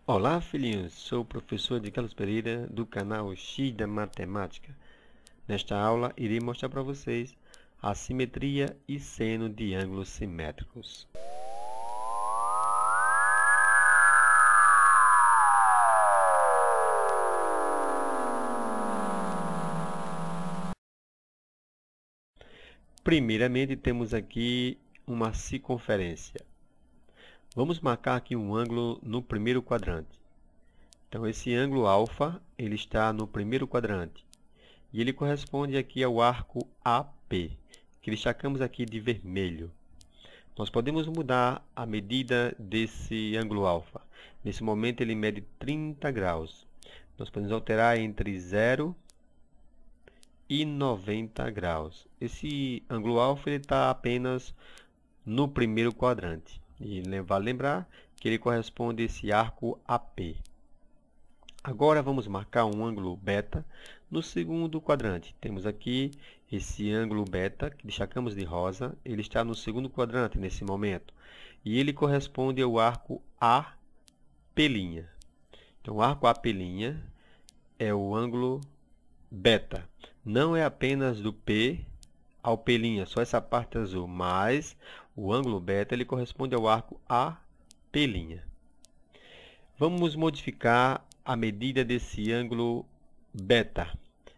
Olá, filhinhos! Sou o professor de Carlos Pereira, do canal X da Matemática. Nesta aula, irei mostrar para vocês a simetria e seno de ângulos simétricos. Primeiramente, temos aqui uma circunferência. Vamos marcar aqui um ângulo no primeiro quadrante. Então, esse ângulo alfa, ele está no primeiro quadrante. E ele corresponde aqui ao arco AP, que destacamos aqui de vermelho. Nós podemos mudar a medida desse ângulo alfa. Nesse momento, ele mede 30 graus. Nós podemos alterar entre 0 e 90 graus. Esse ângulo alfa está apenas no primeiro quadrante. E vale lembrar que ele corresponde a esse arco AP. Agora, vamos marcar um ângulo beta no segundo quadrante. Temos aqui esse ângulo beta, que destacamos de rosa. Ele está no segundo quadrante nesse momento. E ele corresponde ao arco AP'. Então, o arco AP' é o ângulo beta. Não é apenas do P ao P', só essa parte azul. Mas o ângulo beta ele corresponde ao arco AP'. Vamos modificar a medida desse ângulo beta.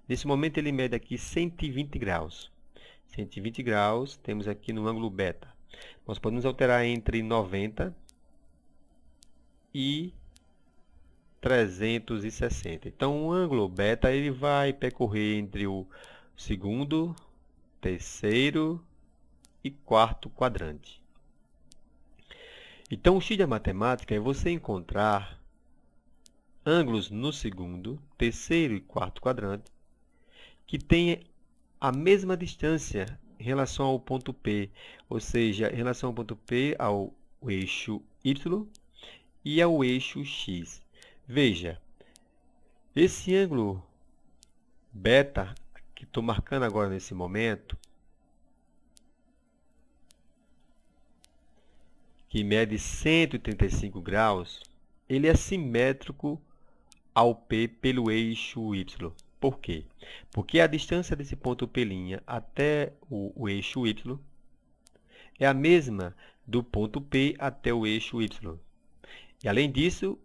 Nesse momento, ele mede aqui 120 graus. 120 graus, temos aqui no ângulo beta. Nós podemos alterar entre 90 e 360. Então, o ângulo beta ele vai percorrer entre o segundo, terceiro e quarto quadrante. Então, o X da matemática é você encontrar ângulos no segundo, terceiro e quarto quadrante que tenham a mesma distância em relação ao ponto P, ou seja, em relação ao ponto P ao eixo Y e ao eixo X. Veja, esse ângulo beta, que estou marcando agora nesse momento, que mede 135 graus, ele é simétrico ao P pelo eixo Y. Por quê? Porque a distância desse ponto P' até o eixo Y é a mesma do ponto P até o eixo Y. E, além disso,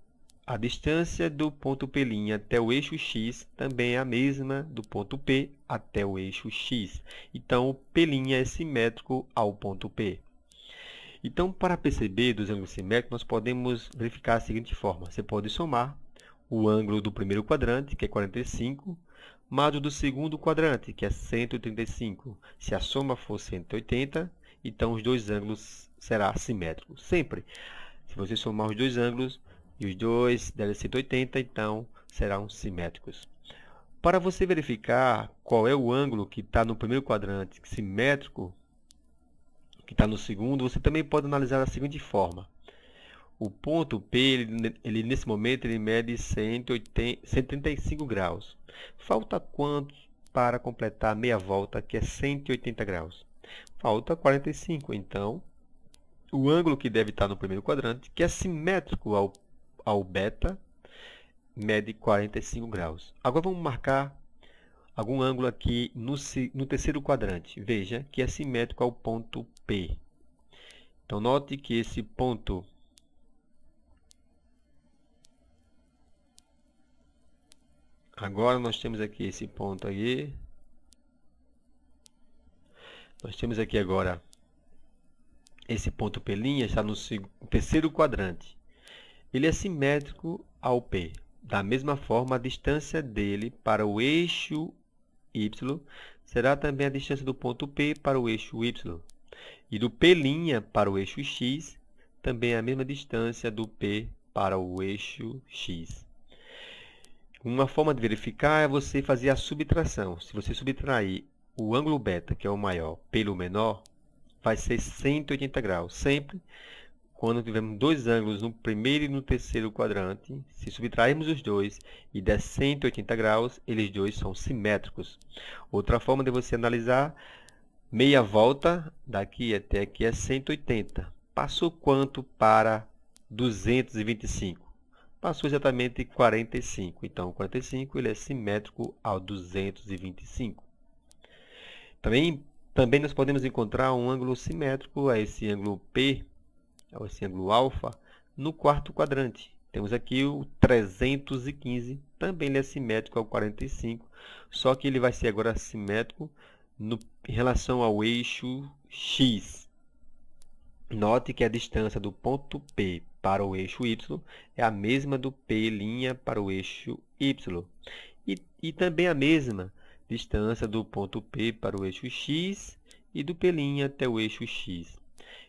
a distância do ponto P' até o eixo X também é a mesma do ponto P até o eixo X. Então, o P' é simétrico ao ponto P. Então, para perceber dos ângulos simétricos, nós podemos verificar da seguinte forma. Você pode somar o ângulo do primeiro quadrante, que é 45, mais o do segundo quadrante, que é 135. Se a soma for 180, então os dois ângulos serão simétricos. Sempre, se você somar os dois ângulos, e os dois devem ser 180, então serão simétricos. Para você verificar qual é o ângulo que está no primeiro quadrante simétrico, que está no segundo, você também pode analisar da seguinte forma. O ponto P, nesse momento, ele mede 135 graus. Falta quanto para completar a meia volta, que é 180 graus? Falta 45. Então, o ângulo que deve estar no primeiro quadrante, que é simétrico ao beta, mede 45 graus. Agora, vamos marcar algum ângulo aqui no terceiro quadrante. Veja que é simétrico ao ponto P. Então, note que esse ponto agora, nós temos aqui esse ponto aqui. Nós temos aqui agora esse ponto P' está no terceiro quadrante. Ele é simétrico ao P. Da mesma forma, a distância dele para o eixo Y será também a distância do ponto P para o eixo Y. E do P' para o eixo X, também é a mesma distância do P para o eixo X. Uma forma de verificar é você fazer a subtração. Se você subtrair o ângulo beta, que é o maior, pelo menor, vai ser 180 graus. Sempre, quando tivermos dois ângulos no primeiro e no terceiro quadrante, se subtrairmos os dois e der 180 graus, eles dois são simétricos. Outra forma de você analisar, meia volta daqui até aqui é 180. Passou quanto para 225? passou exatamente 45. Então, 45 ele é simétrico ao 225. Também nós podemos encontrar um ângulo simétrico a esse ângulo P, a esse ângulo alfa, no quarto quadrante. Temos aqui o 315, também ele é simétrico ao 45, só que ele vai ser agora simétrico em relação ao eixo X. Note que a distância do ponto P para o eixo Y é a mesma do P' para o eixo Y. E também a mesma distância do ponto P para o eixo X e do P' até o eixo X.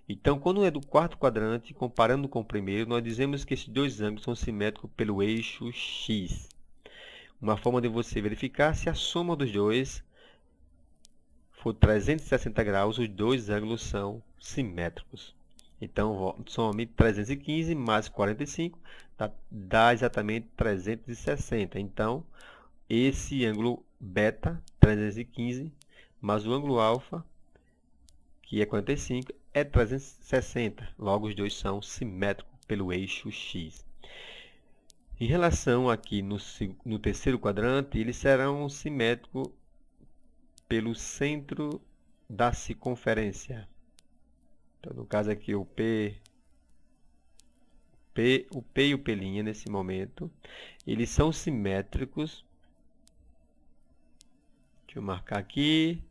Então, quando é do quarto quadrante, comparando com o primeiro, nós dizemos que esses dois ângulos são simétricos pelo eixo X. Uma forma de você verificar se a soma dos dois for 360 graus, os dois ângulos são simétricos. Então, some 315 mais 45 dá exatamente 360. Então, esse ângulo beta, 315, mais o ângulo alfa, que é 45, é 360. Logo, os dois são simétricos pelo eixo X. Em relação aqui no terceiro quadrante, eles serão simétricos pelo centro da circunferência. Então, no caso aqui, o P e o P', nesse momento, eles são simétricos. Deixa eu marcar aqui.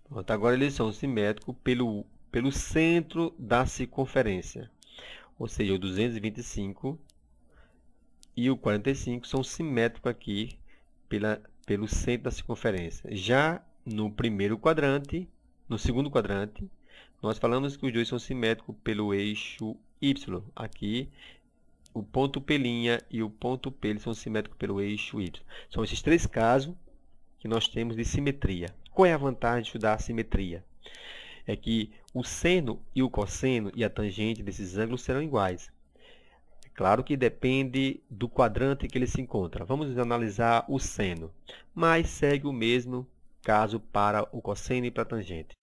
Pronto, agora eles são simétricos pelo centro da circunferência. Ou seja, o 225 e o 45 são simétricos aqui pelo centro da circunferência. Já no segundo quadrante, nós falamos que os dois são simétricos pelo eixo Y. Aqui, o ponto P' e o ponto P eles são simétricos pelo eixo Y. São esses três casos que nós temos de simetria. Qual é a vantagem de estudar a simetria? É que o seno e o cosseno e a tangente desses ângulos serão iguais. É claro que depende do quadrante que ele se encontra. Vamos analisar o seno, mas segue o mesmo caso para o cosseno e para a tangente.